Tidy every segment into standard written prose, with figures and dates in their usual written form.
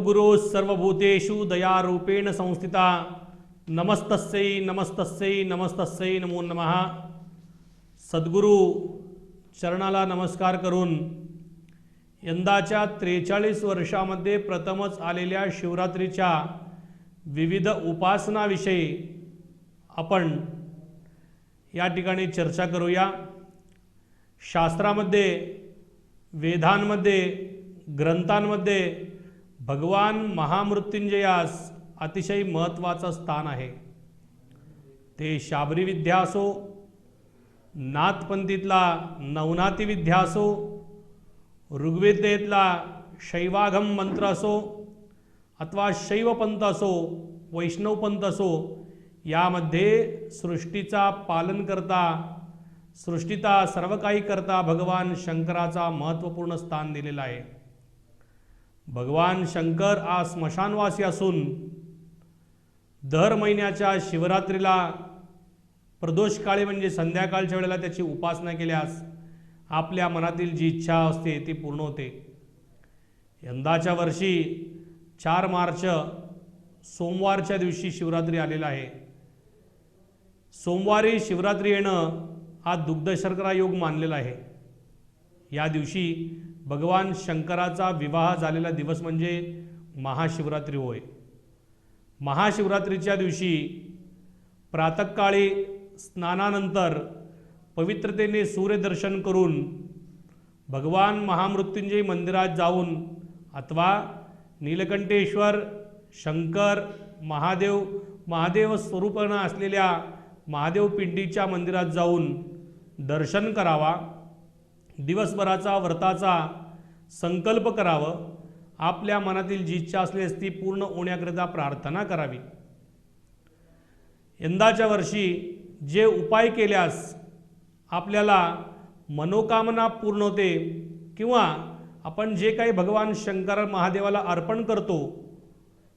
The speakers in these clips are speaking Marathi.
सद्गुरो सर्वभूतेषु दयारूपेण संस्थिता नमस्तस्यै नमस्तस्यै नमस्तस्यै नमो नमः। सद्गुरू चरणाला नमस्कार करून यंदाच्या 43 वर्षामध्ये प्रथमच आलेल्या शिवरात्रीच्या विविध उपासनाविषयी आपण या ठिकाणी चर्चा करूया। शास्त्रामध्ये, वेदांमध्ये, ग्रंथांमध्ये भगवान महामृत्युंजयास अतिशय महत्त्वाचं स्थान आहे। ते शाबरी विद्या असो, नाथपंथीतला नवनाथी विद्या असो, ऋग्वेदेतला शैवागम मंत्र असो अथवा शैवपंथ असो, वैष्णवपंथ असो, यामध्ये सृष्टीचा पालन करता, सृष्टीचा सर्व काही करता भगवान शंकराचा महत्त्वपूर्ण स्थान दिलेला आहे। भगवान शंकर हा स्मशानवासी असून दर महिन्याच्या शिवरात्रीला प्रदोष काळी म्हणजे संध्याकाळच्या वेळेला त्याची उपासना केल्यास आपल्या मनातील जी इच्छा असते ती पूर्ण होते। यंदाच्या वर्षी 4 मार्च सोमवारच्या दिवशी शिवरात्री आलेला आहे। सोमवारी शिवरात्री येणं हा दुग्धशर्करा योग मानलेला आहे। या दिवशी भगवान शंकराचा विवाह झालेला दिवस म्हणजे महाशिवरात्री होय। महाशिवरात्रीच्या दिवशी प्रातःकाळी स्नानानंतर पवित्रतेने सूर्यदर्शन करून भगवान महामृत्युंजय मंदिरात जाऊन अथवा नीलकंठेश्वर, शंकर, महादेव स्वरूपानं असलेल्या महादेव पिंडीच्या मंदिरात जाऊन दर्शन करावा। दिवसभराचा व्रताचा संकल्प करावं। आपल्या मनातील जी इच्छा असल्यास ती पूर्ण होण्याकरिता प्रार्थना करावी। यंदाच्या वर्षी जे उपाय केल्यास आपल्याला मनोकामना पूर्ण होते किंवा आपण जे काही भगवान शंकर महादेवाला अर्पण करतो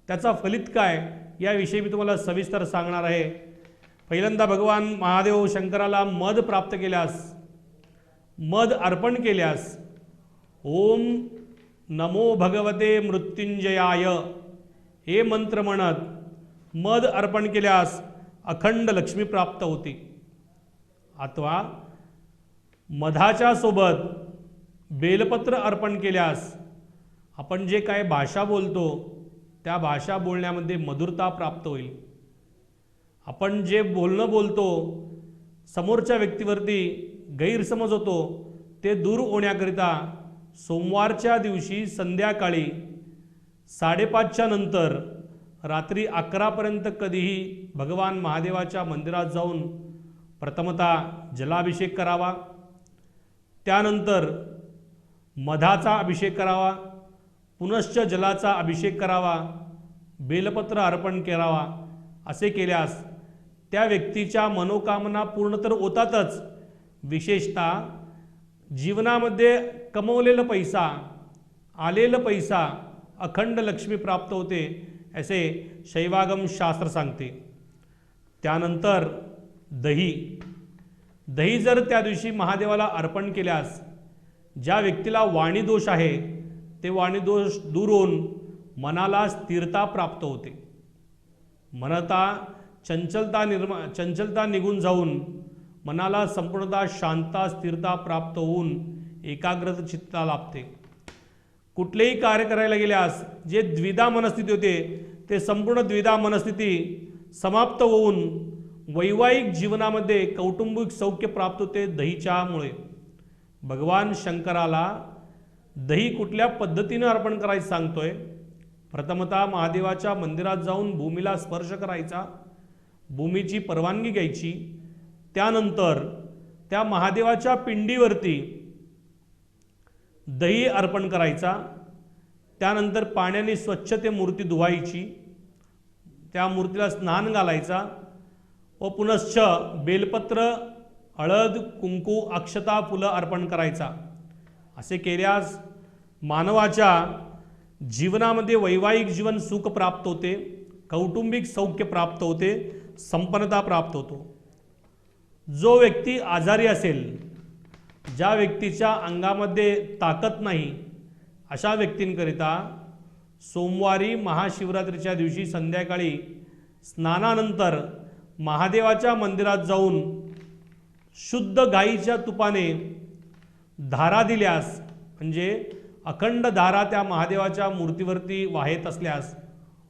त्याचा फलित काय याविषयी मी तुम्हाला सविस्तर सांगणार आहे। पहिल्यांदा भगवान महादेव शंकराला मध प्राप्त केल्यास, मध अर्पण केल्यास ओम नमो भगवते मृत्युंजयाय हे मंत्र म्हणत मध अर्पण केल्यास अखंड लक्ष्मी प्राप्त होते। अथवा मधाच्या सोबत बेलपत्र अर्पण केल्यास आपण जे काय भाषा बोलतो त्या भाषा बोलण्यामध्ये मधुरता प्राप्त होईल। आपण जे बोलणं बोलतो समोरच्या व्यक्तीवरती गैरसमज होतो ते दूर होण्याकरिता सोमवारच्या दिवशी संध्याकाळी 5:30च्या नंतर रात्री 11पर्यंत कधीही भगवान महादेवाच्या मंदिरात जाऊन प्रथमतः जलाभिषेक करावा, त्यानंतर मधाचा अभिषेक करावा, पुनश्च जलाचा अभिषेक करावा, बेलपत्र अर्पण करावा। असे केल्यास त्या व्यक्तीच्या मनोकामना पूर्ण तर होतातच, विशेषतः जीवनामध्ये कमवलेला पैसा, आलेला पैसा, अखंड लक्ष्मी प्राप्त होते असे शैवागम शास्त्र सांगते। त्यानंतर दही जर त्या दिवशी महादेवाला अर्पण केल्यास ज्या व्यक्तीला वाणी दोष आहे ते वाणी दोष दूर होऊन मनाला स्थिरता प्राप्त होते। मनता चंचलता निघून जाऊन मनाला संपूर्णतः शांतता, स्थिरता प्राप्त होऊन एकाग्रता चित्ता लाभते। कुठलेही कार्य करायला गेल्यास जे द्विधा मनस्थिती होते ते संपूर्ण द्विधा मनस्थिती समाप्त होऊन वैवाहिक जीवनामध्ये कौटुंबिक सौख्य प्राप्त होते दहीच्यामुळे। भगवान शंकराला दही कुठल्या पद्धतीने अर्पण करायचं सांगतोय। प्रथमतः महादेवाच्या मंदिरात जाऊन भूमीला स्पर्श करायचा, भूमीची परवानगी घ्यायची, त्यानंतर त्या महादेवाच्या पिंडीवरती दही अर्पण करायचा, त्यानंतर पाण्याने स्वच्छ ते मूर्ती धुवायची, त्या मूर्तीला स्नान घालायचा व पुनश्च बेलपत्र, हळद, कुंकू, अक्षता, फुलं अर्पण करायचा। असे केल्यास मानवाच्या जीवनामध्ये वैवाहिक जीवन सुख प्राप्त होते, कौटुंबिक सौख्य प्राप्त होते, संपन्नता प्राप्त होतो। जो व्यक्ती आजारी असेल, ज्या व्यक्तीच्या अंगामध्ये ताकद नाही, अशा व्यक्तींकरिता सोमवारी महाशिवरात्रीच्या दिवशी संध्याकाळी स्नानानंतर महादेवाच्या मंदिरात जाऊन शुद्ध गाईच्या तुपाने धारा दिल्यास, म्हणजे अखंड धारा त्या महादेवाच्या मूर्तीवरती वाहत असल्यास,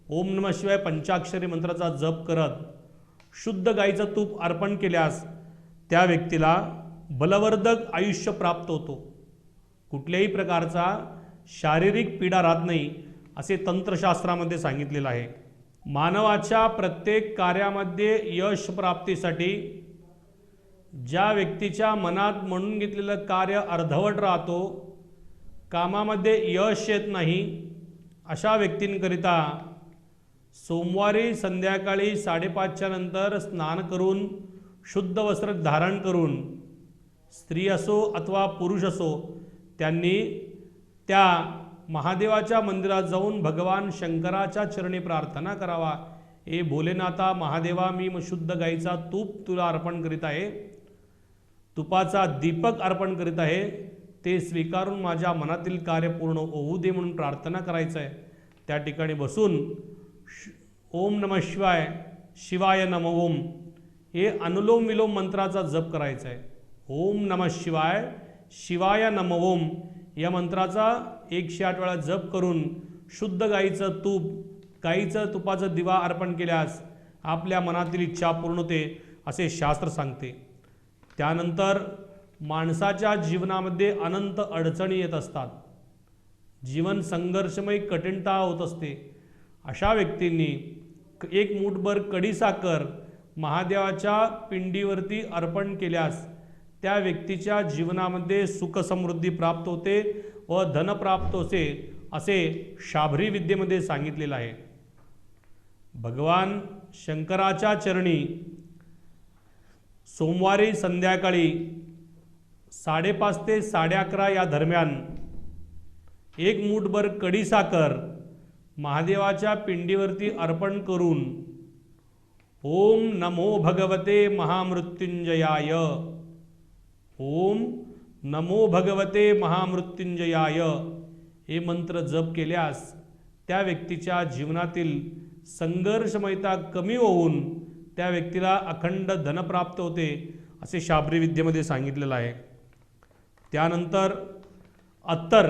ओम नमः शिवाय पंचाक्षरी मंत्राचा जप करत शुद्ध गाईचं तूप अर्पण केल्यास त्या व्यक्तीला बलवर्धक आयुष्य प्राप्त होतो, कुठल्याही प्रकारचा शारीरिक पीडा राहत नाही असे तंत्रशास्त्रामध्ये सांगितलेलं आहे. मानवाच्या प्रत्येक कार्यामध्ये यश प्राप्तीसाठी ज्या व्यक्तीच्या मनात म्हणून घेतलेलं कार्य अर्धवट राहतो, कामामध्ये यश येत नाही, अशा व्यक्तींकरिता सोमवारी संध्याकाळी 5:30च्या नंतर स्नान करून शुद्ध वस्त्र धारण करून स्त्री असो अथवा पुरुष असो त्यांनी त्या महादेवाच्या मंदिरात जाऊन भगवान शंकराच्या चरणी प्रार्थना करावा. ए भोलेनाथा महादेवा, मी शुद्ध गाईचा तूप तुला अर्पण करीत आहे, तुपाचा दीपक अर्पण करीत आहे, ते स्वीकारून माझ्या मनातील कार्य पूर्ण होऊ दे म्हणून प्रार्थना करायचं आहे. त्या ठिकाणी बसून ओम नमः शिवाय, शिवाय नमः ओम हे अनुलोम विलोम मंत्राचा जप करायचा आहे. ओम नमः शिवाय, शिवाय नमः ओम या मंत्राचा 108 वेळा जप करून शुद्ध गाईचं तूप, गाईचं तुपाचं दिवा अर्पण केल्यास आपल्या मनातील इच्छा पूर्ण होते असे शास्त्र सांगते. त्यानंतर माणसाच्या जीवनामध्ये अनंत अडचणी येत असतात, जीवन संघर्षमय कठीणता होत असते. अशा व्यक्तींनी एक मूठभर कढीसाखर महादेवाच्या पिंडीवरती अर्पण केल्यास त्या व्यक्तीच्या जीवनामध्ये सुख समृद्धी प्राप्त होते व धन प्राप्त होते असे शाबरी विद्येमध्ये सांगितलेलं आहे. भगवान शंकराच्या चरणी सोमवारी संध्याकाळी 5:30 ते 11:30 या दरम्यान एक मूठभर कढीसाखर महादेवाच्या पिंडीवरती अर्पण करून ओम नमो भगवते महामृत्युंजयाय, ओम नमो भगवते महामृत्युंजयाय हे मंत्र जप केल्यास त्या व्यक्तीच्या जीवनातील संघर्षमयता कमी होऊन त्या व्यक्तीला अखंड धन प्राप्त होते असे शाबरी विद्येमध्ये सांगितलेलं आहे. त्यानंतर अत्तर,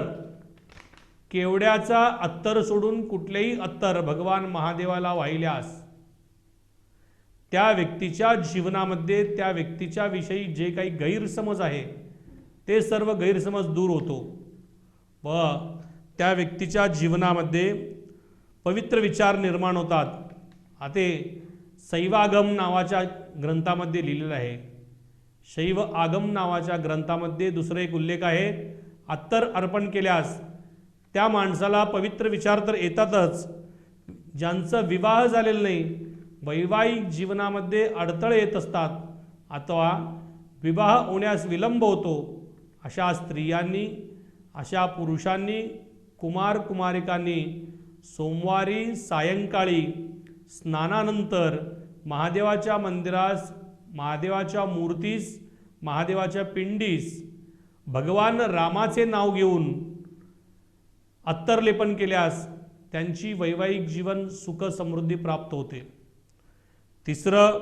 केवड्याचा अत्तर सोडून कुठलेही अत्तर भगवान महादेवाला वाहिल्यास त्या व्यक्तीच्या जीवनामध्ये त्या व्यक्तीच्या विषयी जे काही गैरसमज आहे ते सर्व गैरसमज दूर होतो व त्या व्यक्तीच्या जीवनामध्ये पवित्र विचार निर्माण होतात. आता शैवागम नावाच्या ग्रंथामध्ये लिहिलेलं आहे. शैव आगम नावाच्या ग्रंथामध्ये दुसरा एक उल्लेख आहे, अत्तर अर्पण केल्यास त्या माणसाला पवित्र विचार तर येतातच, ज्यांचं विवाह झालेलं नाही, वैवाहिक जीवनामध्ये अडथळे येत असतात अथवा विवाह होण्यास विलंब होतो, अशा स्त्रियांनी, अशा पुरुषांनी, कुमार कुमारिकांनी सोमवारी सायंकाळी स्नानानंतर महादेवाच्या मंदिरास, महादेवाच्या मूर्तीस, महादेवाच्या पिंडीस भगवान रामाचे नाव घेऊन अत्तर लेपन केल्यास त्यांची वैवाहिक जीवन सुख समृद्धी प्राप्त होते. तिसरं,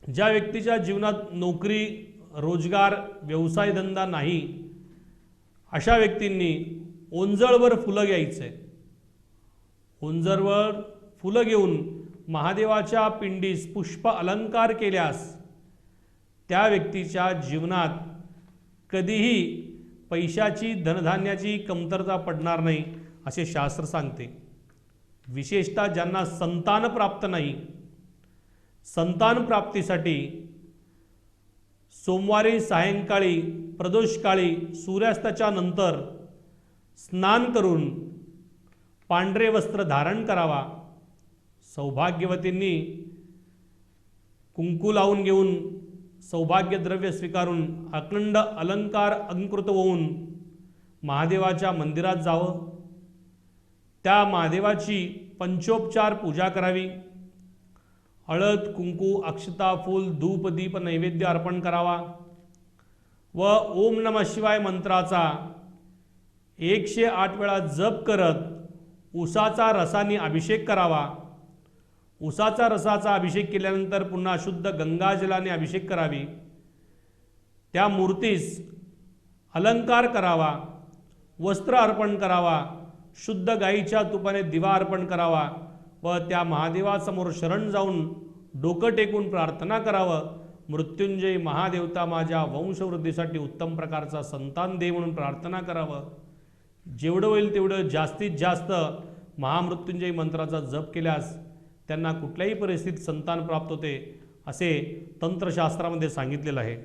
ज्या व्यक्तीच्या जीवनात नोकरी, रोजगार, व्यवसाय धंदा नाही अशा व्यक्तींनी ओंजळवर फुलं घ्यायचं आहे. ओंजळवर फुलं घेऊन महादेवाच्या पिंडीस पुष्प अलंकार केल्यास त्या व्यक्तीच्या जीवनात कधीही पैशाची, धनधान्याची कमतरता पडणार नाही असे शास्त्र सांगते. विशेषतः ज्यांना संतान प्राप्त नाही, संतान प्राप्तीसाठी सोमवारी सायंकाळी प्रदोषकाळी सूर्यास्ताच्या नंतर स्नान करून पांढरे वस्त्र धारण करावा. सौभाग्यवतींनी कुंकू लावून घेऊन सौभाग्य द्रव्य स्वीकारून अखंड अलंकार अलंकृत होऊन महादेवाच्या मंदिरात जावं. त्या महादेवाची पंचोपचार पूजा करावी. हळद, कुंकू, अक्षता, फूल, धूप, दीप, नैवेद्य अर्पण करावा व ओम नमः शिवाय मंत्राचा 108 वेळा जप करत उसाचा रसाने अभिषेक करावा। उसाचा रसाचा अभिषेक केल्यानंतर पुन्हा शुद्ध गंगाजलाने अभिषेक करावी। त्या मूर्तीस अलंकार करावा, वस्त्र अर्पण करावा, शुद्ध गाईच्या तुपाने दिवा अर्पण करावा व त्या महादेवासमोर शरण जाऊन डोकं टेकून प्रार्थना करावं, मृत्युंजय महादेवता माझ्या वंशवृद्धीसाठी उत्तम प्रकारचा संतान दे म्हणून प्रार्थना करावं। जेवढं होईल तेवढं जास्तीत जास्त महामृत्युंजय मंत्राचा जप केल्यास त्यांना कुठल्याही परिस्थितीत संतान प्राप्त होते असे तंत्रशास्त्रामध्ये सांगितलेलं आहे।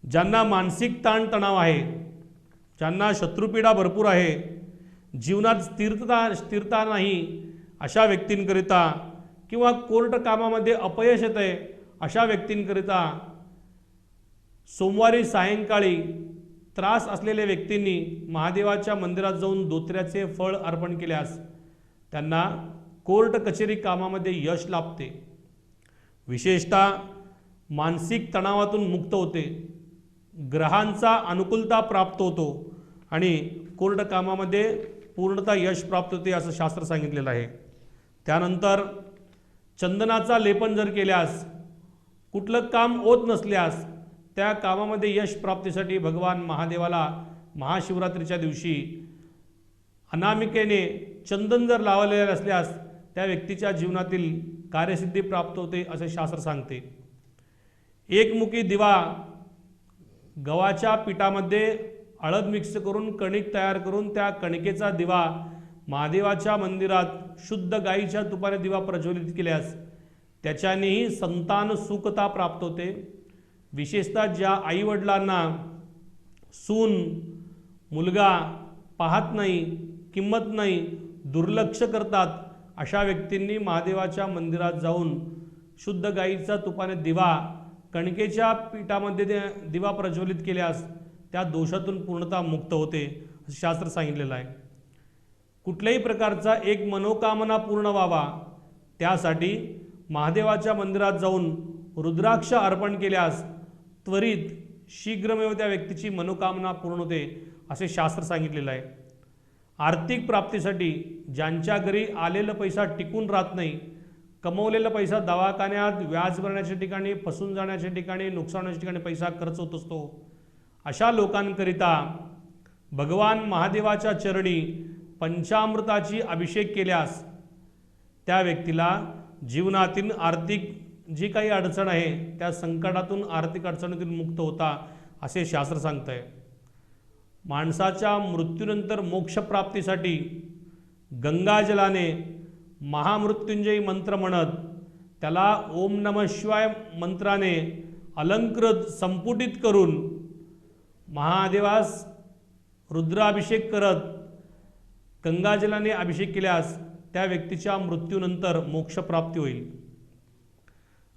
ज्यांना मानसिक ताणतणाव आहे, ज्यांना शत्रुपीडा भरपूर आहे, जीवनात स्थिरता नाही अशा व्यक्तींकरिता किंवा कोर्ट कामामध्ये अपयश येत आहे अशा व्यक्तींकरिता सोमवारी सायंकाळी त्रास असलेल्या व्यक्तींनी महादेवाच्या मंदिरात जाऊन धोत्र्याचे फळ अर्पण केल्यास त्यांना कोर्ट कचेरी कामामध्ये यश लाभते। विशेषतः मानसिक तणावातून मुक्त होते, ग्रहांचा अनुकूलता प्राप्त होतो आणि कोर्ट कामामध्ये पूर्णतः यश प्राप्त होते असं शास्त्र सांगितलेलं आहे। त्यानंतर चंदनाचा लेपन जर केल्यास, कुठलं काम होत नसल्यास त्या कामामध्ये यश प्राप्तीसाठी भगवान महादेवाला महाशिवरात्रीच्या दिवशी अनामिकेने चंदन जर लावलेले असल्यास त्या व्यक्तीच्या जीवनातील कार्यसिद्धी प्राप्त होते असे शास्त्र सांगते। एकमुखी दिवा गव्हाच्या पिठामध्ये हळद मिक्स करून कणिक तयार करून त्या कणिकेचा दिवा महादेवाच्या मंदिरात शुद्ध गाईच्या तुपाने दिवा प्रज्वलित केल्यास त्याच्यानेही संतान सुखता प्राप्त होते। विशेषतः ज्या आईवडिलांना सून मुलगा पाहत नाही, किंमत नाही, दुर्लक्ष करतात अशा व्यक्तींनी महादेवाच्या मंदिरात जाऊन शुद्ध गाईचा तुपाने दिवा कणकेच्या पीठामध्ये दिवा प्रज्वलित केल्यास त्या दोषातून पूर्णतः मुक्त होते असं शास्त्र सांगितलेलं आहे। कुठल्याही प्रकारचा एक मनोकामना पूर्ण व्हावा त्यासाठी महादेवाच्या मंदिरात जाऊन रुद्राक्ष अर्पण केल्यास त्वरित शीघ्रमेव त्या व्यक्तीची मनोकामना पूर्ण होते असे शास्त्र सांगितलेलं आहे। आर्थिक प्राप्तीसाठी ज्यांच्या घरी आलेला पैसा टिकून राहत नाही, कमवलेला पैसा दवाखान्यात, व्याज भरण्याच्या ठिकाणी, फसून जाण्याच्या ठिकाणी, नुकसानाच्या ठिकाणी पैसा खर्च होत असतो, अशा लोकांकरिता भगवान महादेवाच्या चरणी पंचामृताची अभिषेक केल्यास त्या व्यक्तीला जीवनातील आर्थिक जी काही अडचण आहे त्या संकटातून, आर्थिक अडचणीतून मुक्त होता असे शास्त्र सांगत आहे। माणसाच्या मृत्यूनंतर मोक्षप्राप्तीसाठी गंगाजलाने महामृत्युंजय मंत्र म्हणत त्याला ओम नमः शिवाय मंत्राने अलंकृत संपुटित करून महादेवास रुद्राभिषेक करत गंगाजलाने अभिषेक केल्यास त्या व्यक्तीच्या मृत्यूनंतर मोक्षप्राप्ती होईल।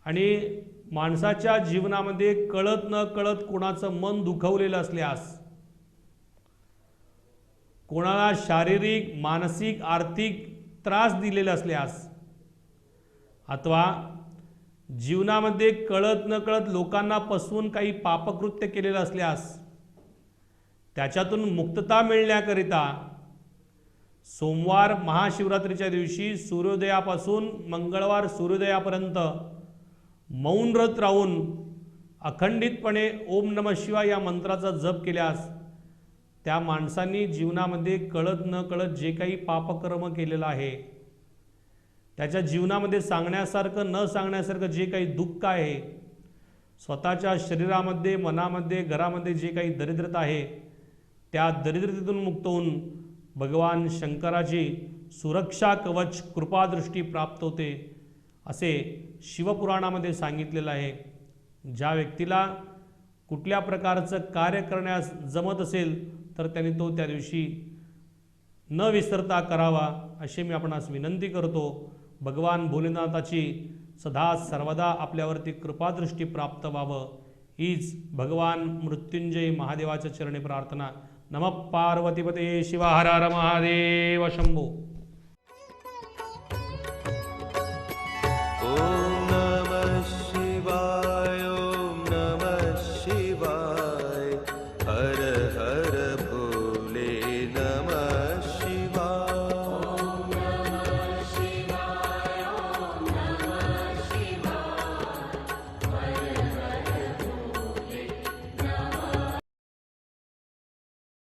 आणि माणसाच्या जीवनामध्ये कळत न कळत कोणाचं मन दुखवलेलं असल्यास, कोणाला शारीरिक, मानसिक, आर्थिक त्रास दिलेला असल्यास अथवा जीवनामध्ये कळत न कळत लोकांना फसवून काही पापकृत्य केलेलं असल्यास त्याच्यातून मुक्तता मिळण्याकरिता सोमवार महाशिवरात्रीच्या दिवशी सूर्योदयापासून मंगळवार सूर्योदयापर्यंत मौन व्रत राहून अखंडितपणे ओम नमः शिवाय या मंत्राचा जप केल्यास त्या माणसांनी जीवनामध्ये कळत न कळत जे काही पापकर्म केलेलं आहे, त्याच्या जीवनामध्ये सांगण्यासारखं न सांगण्यासारखं जे काही दुःख आहे, स्वतःच्या शरीरामध्ये, मनामध्ये, घरामध्ये जे काही दरिद्रता आहे त्या दरिद्रतेतून मुक्त होऊन भगवान शंकराची सुरक्षा कवच कृपादृष्टी प्राप्त होते असे शिवपुराणामध्ये सांगितलेलं आहे। ज्या व्यक्तीला कुठल्या प्रकारचं कार्य करण्यास जमत असेल तर त्याने तो त्या दिवशी न विसरता करावा अशी मी आपणास विनंती करतो। भगवान भोलेनाथाची सदा सर्वदा आपल्यावरती कृपादृष्टी प्राप्त व्हावं हीच भगवान मृत्युंजय महादेवाच्या चरणी प्रार्थना। नमः पार्वतीपते शिव हर हर महादेव शंभो।